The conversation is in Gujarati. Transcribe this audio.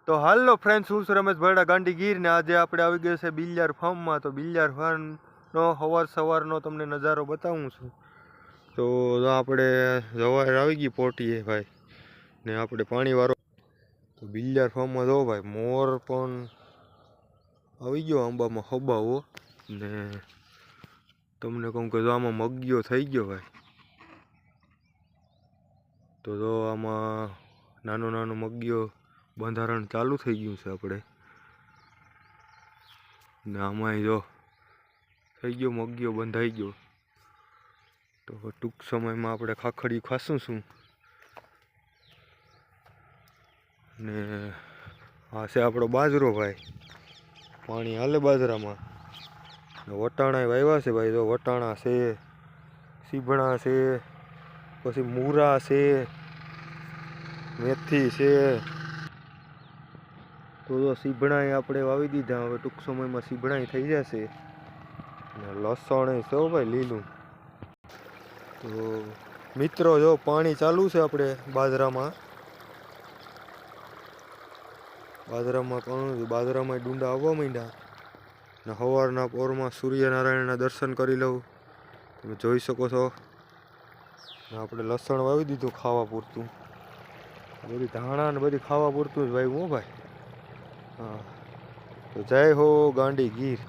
તો હાલો ફ્રેન્ડ્સ, હું છું રમેશ ભરડા ગાંડી ગીર ને આજે આપણે આવી ગયો છે બિલ્યાર ફાર્મમાં. તો બિલ્યાર ફાર્મનો સવારનો તમને નજારો બતાવું છું. તો આપણે સવારે આવી ગઈ પોટીએ ભાઈ ને આપણે પાણીવાળો. તો બિલ્યાર ફાર્મમાં જો ભાઈ મોર પણ આવી ગયો આંબામાં હબાવો ને તમને કહું કે જો આમાં મગીઓ થઈ ગયો ભાઈ. તો જો આમાં નાનો નાનો મગીઓ બંધારણ ચાલુ થઈ ગયું છે આપણે ને આમાં જો થઈ ગયો મગીઓ બંધાઈ ગયો. તો ટૂંક સમયમાં આપણે ખાખડી ખાશું શું ને આ છે આપણો બાજરો ભાઈ. પાણી હાલે બાજરામાં ને વટાણા વાવ્યા છે ભાઈ. જો વટાણા છે, સીભણા છે, પછી મૂરા છે, મેથી છે. તો સીભણા આપણે વાવી દીધા. હવે ટૂંક સમયમાં સીભણા થઈ જશે ને લસણ છે ભાઈ લીલું. તો મિત્રો જો પાણી ચાલુ છે આપણે બાજરામાં પાણી. બાજરામાં ડુંડા આવવા માંડ્યા ને સવારના પોરમાં સૂર્યનારાયણના દર્શન કરી લઉં. તમે જોઈ શકો છો ને આપણે લસણ વાવી દીધું ખાવા પૂરતું. બધી ધાણા ને બધી ખાવા પૂરતું જ વાવ્યું હો ભાઈ. હા, તો જય હો ગાંડી ગીર.